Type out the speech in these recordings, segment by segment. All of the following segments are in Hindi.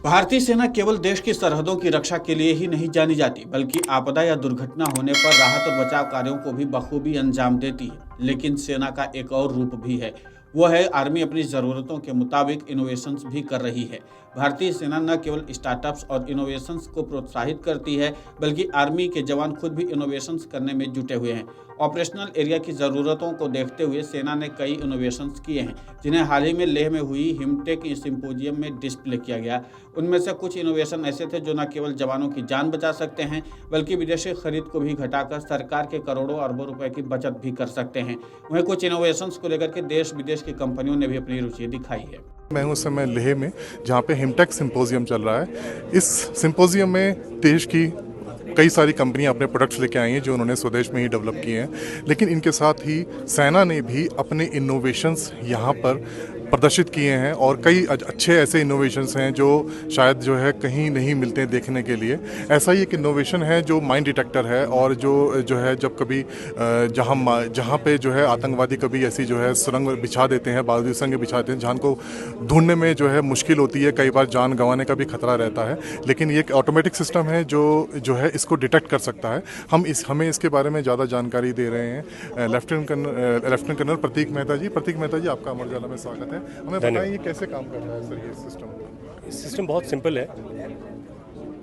भारतीय सेना केवल देश की सरहदों की रक्षा के लिए ही नहीं जानी जाती, बल्कि आपदा या दुर्घटना होने पर राहत और बचाव कार्यों को भी बखूबी अंजाम देती है। लेकिन सेना का एक और रूप भी है, वो है आर्मी अपनी ज़रूरतों के मुताबिक इनोवेशंस भी कर रही है। भारतीय सेना न केवल स्टार्टअप्स और इनोवेशंस को प्रोत्साहित करती है, बल्कि आर्मी के जवान खुद भी इनोवेशंस करने में जुटे हुए हैं। ऑपरेशनल एरिया की ज़रूरतों को देखते हुए सेना ने कई इनोवेशंस किए हैं, जिन्हें हाल ही में लेह में हुई हिमटेक सिंपोजियम में डिस्प्ले किया गया। उनमें से कुछ इनोवेशन ऐसे थे जो न केवल जवानों की जान बचा सकते हैं, बल्कि विदेशी खरीद को भी घटाकर सरकार के करोड़ों अरबों रुपए की बचत भी कर सकते हैं। वहीं कुछ इनोवेशंस को लेकर के देश विदेश की कंपनियों ने भी अपनी रुचि दिखाई है। मैं हूं उस समय लेह में, जहां पे हिमटेक सिंपोजियम चल रहा है। इस सिंपोजियम में देश की कई सारी कंपनियां अपने प्रोडक्ट्स लेके आई हैं जो उन्होंने स्वदेश में ही डेवलप किए हैं, लेकिन इनके साथ ही सेना ने भी अपने इनोवेशंस यहाँ पर प्रदर्शित किए हैं और कई अच्छे ऐसे इनोवेशंस हैं जो शायद जो है कहीं नहीं मिलते हैं देखने के लिए। ऐसा ही एक इनोवेशन है जो माइन डिटेक्टर है, और जो है जब कभी जहाँ पे जो है आतंकवादी कभी ऐसी जो है सुरंग बिछा देते हैं, बारूदी सुरंग बिछा देते हैं जहाँ को ढूंढने में जो है मुश्किल होती है, कई बार जान गंवाने का भी खतरा रहता है, लेकिन ये एक ऑटोमेटिक सिस्टम है जो है इसको डिटेक्ट कर सकता है। हमें इसके बारे में ज़्यादा जानकारी दे रहे हैं लेफ्टिनेंट कर्नल प्रतीक मेहता जी। प्रतीक मेहता जी, आपका अमर उजाला में स्वागत है। हमें बताएं ये कैसे काम कर रहा है सर ये सिस्टम? सिस्टम बहुत सिंपल है।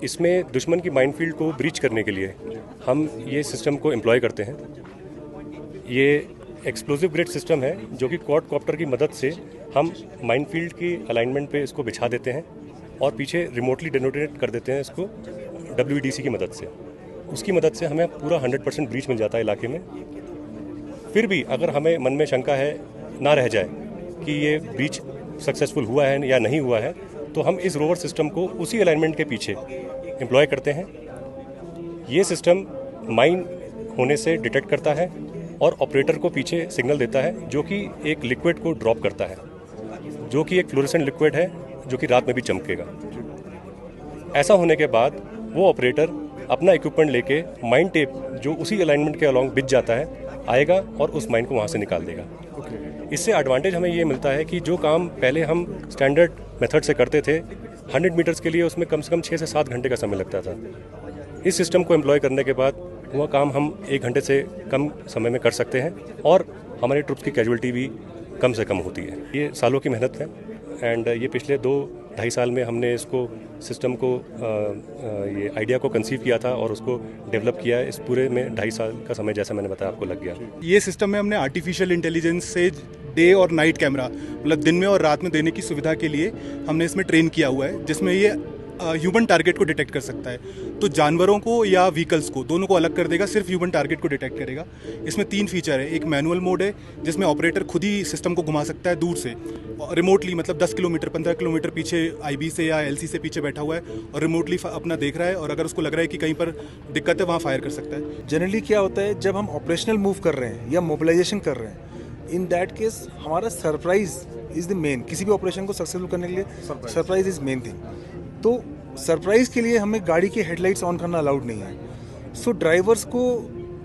इसमें दुश्मन की माइनफील्ड को ब्रीच करने के लिए हम ये सिस्टम को एम्प्लॉय करते हैं। ये एक्सप्लोसिव ग्रिड सिस्टम है जो कि क्वाड कॉप्टर की मदद से हम माइनफील्ड की अलाइनमेंट पे इसको बिछा देते हैं और पीछे रिमोटली डेनोटेट कर देते हैं इसको WDC की मदद से। उसकी मदद से हमें पूरा 100% ब्रीच मिल जाता है इलाके में। फिर भी अगर हमें मन में शंका है ना रह जाए कि ये ब्रीच सक्सेसफुल हुआ है या नहीं हुआ है, तो हम इस रोवर सिस्टम को उसी अलाइनमेंट के पीछे एम्प्लॉय करते हैं। ये सिस्टम माइन होने से डिटेक्ट करता है और ऑपरेटर को पीछे सिग्नल देता है, जो कि एक लिक्विड को ड्रॉप करता है, जो कि एक फ्लोरेसेंट लिक्विड है जो कि रात में भी चमकेगा। ऐसा होने के बाद वो ऑपरेटर अपना इक्विपमेंट लेके माइन टेप जो उसी अलाइनमेंट के अलॉन्ग बिछ जाता है आएगा और उस माइन को वहाँ से निकाल देगा। इससे एडवांटेज हमें ये मिलता है कि जो काम पहले हम स्टैंडर्ड मेथड से करते थे 100 मीटर्स के लिए, उसमें कम से कम 6 से 7 घंटे का समय लगता था। इस सिस्टम को एम्प्लॉय करने के बाद वह काम हम 1 घंटे से कम समय में कर सकते हैं और हमारी ट्रुप्स की कैजुअलिटी भी कम से कम होती है। ये सालों की मेहनत है एंड ये पिछले 2-2.5 साल में हमने इसको सिस्टम को ये आइडिया को कंसीव किया था और उसको डेवलप किया है। इस पूरे में 2.5 साल का समय, जैसा मैंने बताया, आपको लग गया। ये सिस्टम में हमने आर्टिफिशियल इंटेलिजेंस से डे और नाइट कैमरा, मतलब दिन में और रात में देने की सुविधा के लिए हमने इसमें ट्रेन किया हुआ है, जिसमें ये ह्यूमन टारगेट को डिटेक्ट कर सकता है। तो जानवरों को या व्हीकल्स को, दोनों को अलग कर देगा, सिर्फ ह्यूमन टारगेट को डिटेक्ट करेगा। इसमें 3 फीचर है। एक मैनुअल मोड है जिसमें ऑपरेटर खुद ही सिस्टम को घुमा सकता है दूर से, रिमोटली, मतलब 10 किलोमीटर 15 किलोमीटर पीछे IB से या LC से पीछे बैठा हुआ है और रिमोटली अपना देख रहा है, और अगर उसको लग रहा है कि कहीं पर दिक्कत है वहाँ फायर कर सकता है। जनरली क्या होता है, जब हम ऑपरेशनल मूव कर रहे हैं या मोबिलाइजेशन कर रहे हैं, इन दैट केस हमारा सरप्राइज इज द मेन। किसी भी ऑपरेशन को सक्सेसफुल करने के लिए सरप्राइज इज मेन थिंग। तो सरप्राइज के लिए हमें गाड़ी के हेडलाइट्स ऑन करना अलाउड नहीं है। सो ड्राइवर्स को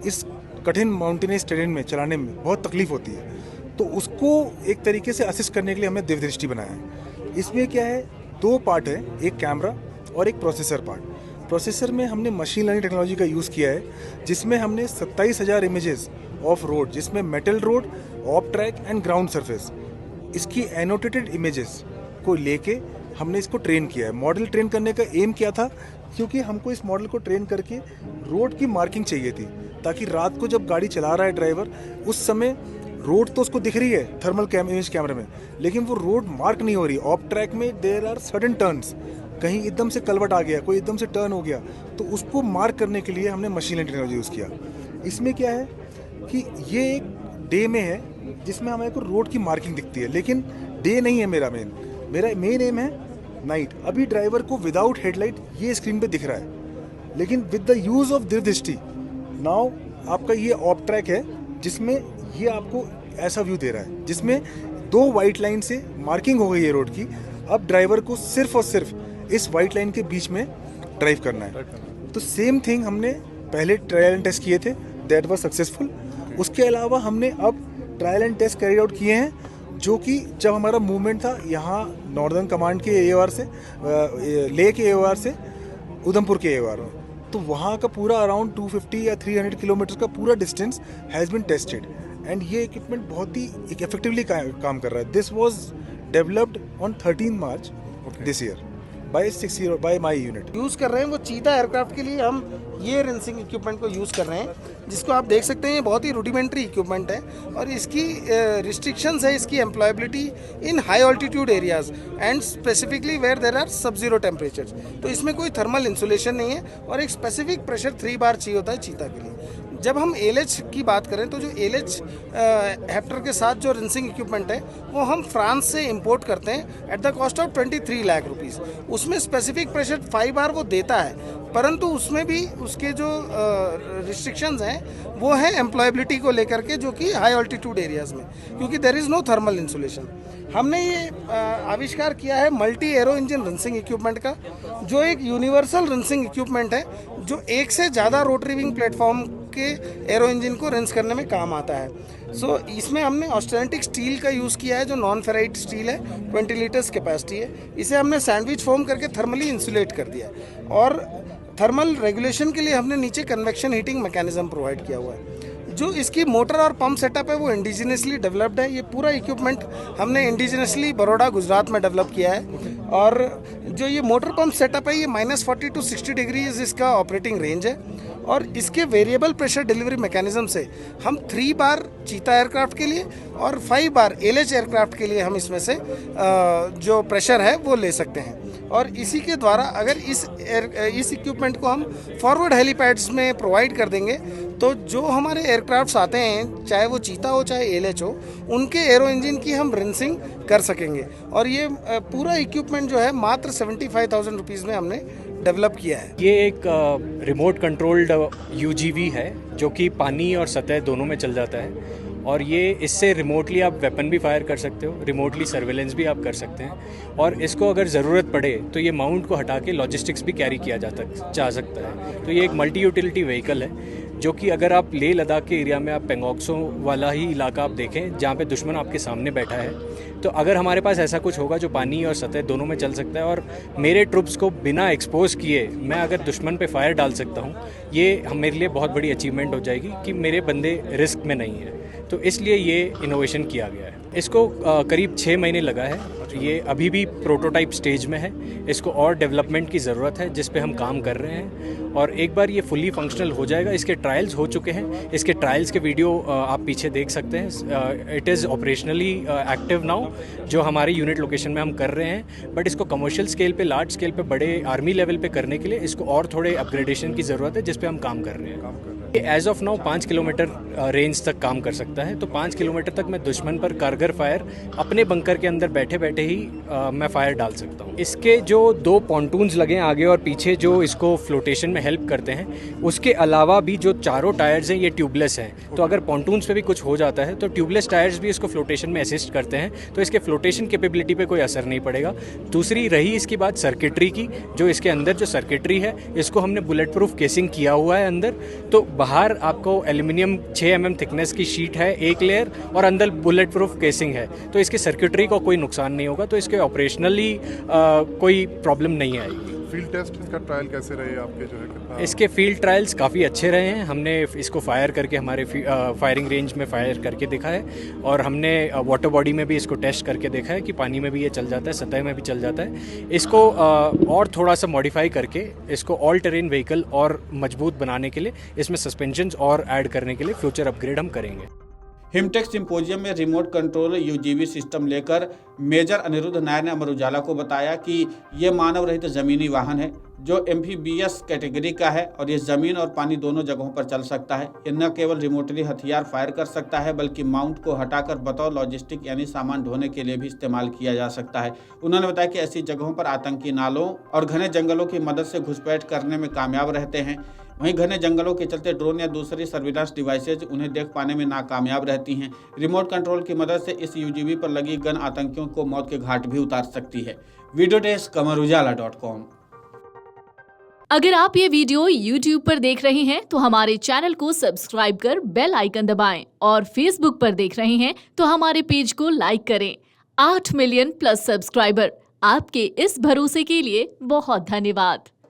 इस कठिन माउंटेनियस टेरेन में चलाने में बहुत तकलीफ होती है, तो उसको एक तरीके से असिस्ट करने के लिए हमने दिव्य दृष्टि बनाया है। इसमें क्या है, 2 पार्ट है, एक कैमरा और एक प्रोसेसर पार्ट। प्रोसेसर में हमने मशीन लर्निंग टेक्नोलॉजी का यूज़ किया है, जिसमें हमने 27,000 इमेजेस ऑफ रोड, जिसमें metal road, of track and ground surface, इसकी एनोटेटेड इमेजेस को लेके हमने इसको ट्रेन किया है। मॉडल ट्रेन करने का एम क्या था, क्योंकि हमको इस मॉडल को ट्रेन करके रोड की मार्किंग चाहिए थी, ताकि रात को जब गाड़ी चला रहा है ड्राइवर, उस समय रोड तो उसको दिख रही है थर्मल इमेज कैमरे में, लेकिन वो रोड मार्क नहीं हो रही। ऑफ ट्रैक में देयर आर सडन टर्न्स, कहीं एकदम से कलवट आ गया, कोई एकदम से टर्न हो गया, तो उसको मार्क करने के लिए हमने मशीन लर्निंग टेक्नोलॉजी यूज़ किया। इसमें क्या है कि ये एक डे में है जिसमें हमें को रोड की मार्किंग दिखती है, लेकिन डे नहीं है मेरा मेन एम है नाइट। अभी ड्राइवर को विदाउट हेडलाइट ये स्क्रीन पे दिख रहा है, लेकिन विद द यूज़ ऑफ दृष्टि नाउ आपका ये ऑफ ट्रैक है, जिसमें ये आपको ऐसा व्यू दे रहा है, जिसमें 2 वाइट लाइन से मार्किंग हो गई है रोड की। अब ड्राइवर को सिर्फ और सिर्फ इस वाइट लाइन के बीच में ड्राइव करना है। तो सेम थिंग हमने पहले ट्रायल एंड टेस्ट किए थे, दैट वाज सक्सेसफुल। उसके अलावा हमने अब trial and test carry out किए हैं जो कि जब हमारा मूवमेंट था यहाँ नॉर्दर्न कमांड के AOR से लेह के AOR से उधमपुर के AOR में, तो वहाँ का पूरा अराउंड 250 या 300 किलोमीटर का पूरा distance has been tested and ये इक्विपमेंट बहुत ही इफेक्टिवली काम कर रहा है. This was developed on 13 March this year by my unit. Use कर रहे हैं वो चीता एयरक्राफ्ट के लिए हम ये रिंसिंग इक्विपमेंट को यूज़ कर रहे हैं, जिसको आप देख सकते हैं ये बहुत ही रूडिमेंट्री इक्विपमेंट है और इसकी रिस्ट्रिक्शंस है इसकी employability in high altitude areas and specifically where there are sub zero temperatures. तो इसमें कोई थर्मल इंसुलेशन नहीं है और एक स्पेसिफिक प्रेशर 3 बार चाहिए होता है चीता के लिए. जब हम एलएच की बात करें तो जो एलएच हेप्टर के साथ जो रिंसिंग इक्विपमेंट है वो हम फ्रांस से इंपोर्ट करते हैं at the cost of 23 lakh rupees. उसमें स्पेसिफिक प्रेशर 5 बार वो देता है, परंतु उसमें भी उसके जो रिस्ट्रिक्शंस हैं वो है एम्प्लॉयबिलिटी को लेकर के, जो कि हाई ऑल्टीट्यूड एरियाज़ में, क्योंकि there is no thermal insulation. हमने ये आविष्कार किया है multi aero engine rinsing equipment का, जो एक यूनिवर्सल रिंसिंग इक्विपमेंट है जो एक से ज़्यादा रोटरी विंग प्लेटफॉर्म के एरो इंजन को रिंस करने में काम आता है. सो इसमें हमने ऑस्टेनेटिक स्टील का यूज़ किया है जो नॉन फेराइट स्टील है, 20 लीटर्स कैपेसिटी है. इसे हमने सैंडविच फॉर्म करके थर्मली इंसुलेट कर दिया है और थर्मल रेगुलेशन के लिए हमने नीचे कन्वेक्शन हीटिंग मैकेनिज्म प्रोवाइड किया हुआ है. जो इसकी मोटर और पंप सेटअप है वो इंडिजिनसली डेवलप्ड है. ये पूरा इक्विपमेंट हमने इंडिजिनसली बड़ौदा गुजरात में डेवलप किया है और जो ये मोटर पंप सेटअप है ये -40 to 60 डिग्रीज इसका ऑपरेटिंग रेंज है और इसके वेरिएबल प्रेशर डिलीवरी मैकेनिज्म से हम 3 बार चीता एयरक्राफ्ट के लिए और 5 बार एलएच एयरक्राफ्ट के लिए हम इसमें से जो प्रेशर है वो ले सकते हैं. और इसी के द्वारा अगर इस इक्विपमेंट को हम फॉरवर्ड हेलीपैड्स में प्रोवाइड कर देंगे तो जो हमारे एयरक्राफ्ट्स आते हैं, चाहे वो चीता हो चाहे एलएच हो, उनके एरो इंजन की हम रिंसिंग कर सकेंगे. और ये पूरा इक्विपमेंट जो है मात्र 75,000 रुपीज़ में हमने डेवलप किया है. ये एक रिमोट कंट्रोल्ड UGV है जो कि पानी और सतह दोनों में चल जाता है और ये इससे रिमोटली आप वेपन भी फायर कर सकते हो, रिमोटली सर्वेलेंस भी आप कर सकते हैं और इसको अगर ज़रूरत पड़े तो ये माउंट को हटा के लॉजिस्टिक्स भी कैरी किया जा सकता है. तो ये एक मल्टी यूटिलिटी व्हीकल है जो कि अगर आप लेह लद्दाख के एरिया में आप पेंगोक्सो वाला ही इलाका आप देखें जहाँ पे दुश्मन आपके सामने बैठा है, तो अगर हमारे पास ऐसा कुछ होगा जो पानी और सतह दोनों में चल सकता है और मेरे ट्रुप्स को बिना एक्सपोज किए मैं अगर दुश्मन पे फायर डाल सकता हूँ, ये मेरे लिए बहुत बड़ी अचीवमेंट हो जाएगी कि मेरे बंदे रिस्क में नहीं है. तो इसलिए ये इनोवेशन किया गया है. इसको करीब 6 महीने लगा है. ये अभी भी प्रोटोटाइप स्टेज में है. इसको और डेवलपमेंट की ज़रूरत है जिस पे हम काम कर रहे हैं और एक बार ये फुली फंक्शनल हो जाएगा. इसके ट्रायल्स हो चुके हैं. इसके ट्रायल्स के वीडियो आप पीछे देख सकते हैं. It is operationally active now जो हमारे यूनिट लोकेशन में हम कर रहे हैं. बट इसको कमर्शियल स्केल पे, लार्ज स्केल पे, बड़े आर्मी लेवल पे करने के लिए इसको और थोड़े अपग्रेडेशन की ज़रूरत है जिस पे हम काम कर रहे हैं. As of now 5 kilometre range तक काम कर सकता है. तो 5 किलोमीटर तक मैं दुश्मन पर कारगर फायर अपने बंकर के अंदर बैठे बैठे ही मैं फायर डाल सकता हूँ. इसके जो 2 पॉन्टून्स लगे हैं आगे और पीछे जो इसको फ्लोटेशन में हेल्प करते हैं, उसके अलावा भी जो चारों टायर्स हैं ये ट्यूबलेस हैं. तो अगर पॉन्टून्स पे भी कुछ हो जाता है तो ट्यूबलेस टायर्स भी इसको फ्लोटेशन में असिस्ट करते हैं. तो इसके फ्लोटेशन कैपेबिलिटी पे कोई असर नहीं पड़ेगा. दूसरी रही इसकी बात सर्किटरी की, जो इसके अंदर जो सर्किटरी है इसको हमने बुलेट प्रूफ केसिंग किया हुआ है अंदर. तो बाहर आपको एल्यूमिनियम 6 mm थिकनेस की शीट है, एक लेयर, और अंदर बुलेट प्रूफ केसिंग है. तो इसके सर्किटरी को कोई नुकसान नहीं होगा. तो इसके ऑपरेशनली कोई प्रॉब्लम नहीं आएगी. फील्ड टेस्ट इसका ट्रायल कैसे रहे आपके, जो है कितना? इसके फील्ड ट्रायल्स काफ़ी अच्छे रहे हैं. हमने इसको फायर करके हमारे फायरिंग रेंज में फायर करके देखा है और हमने वाटर बॉडी में भी इसको टेस्ट करके देखा है कि पानी में भी ये चल जाता है, सतह में भी चल जाता है. इसको और थोड़ा सा मॉडिफाई करके इसको ऑल टेरेन व्हीकल और मजबूत बनाने के लिए इसमें सस्पेंशंस और ऐड करने के लिए फ्यूचर अपग्रेड हम करेंगे. हिमटेक सिंपोजियम में रिमोट कंट्रोल UGV सिस्टम लेकर मेजर अनिरुद्ध नायर ने अमर उजाला को बताया कि ये मानव रहित ज़मीनी वाहन है जो एम्फीबियस कैटेगरी का है और ये ज़मीन और पानी दोनों जगहों पर चल सकता है. ये न केवल रिमोटली हथियार फायर कर सकता है बल्कि माउंट को हटाकर बतौर लॉजिस्टिक यानी सामान ढोने के लिए भी इस्तेमाल किया जा सकता है. उन्होंने बताया कि ऐसी जगहों पर आतंकी नालों और घने जंगलों की मदद से घुसपैठ करने में कामयाब रहते हैं. वहीं घने जंगलों के चलते ड्रोन या दूसरी सर्विलांस डिवाइसेज उन्हें देख पाने में नाकामयाब रहती हैं. रिमोट कंट्रोल की मदद से इस UGV पर लगी गन आतंकियों को मौत के घाट भी उतार सकती है. Video desk Amar Ujala .com. अगर आप ये वीडियो YouTube पर देख रहे हैं तो हमारे चैनल को सब्सक्राइब कर बेल आइकन दबाएं और Facebook पर देख रहे हैं तो हमारे पेज को लाइक करें। 8 मिलियन प्लस सब्सक्राइबर, आपके इस भरोसे के लिए बहुत धन्यवाद।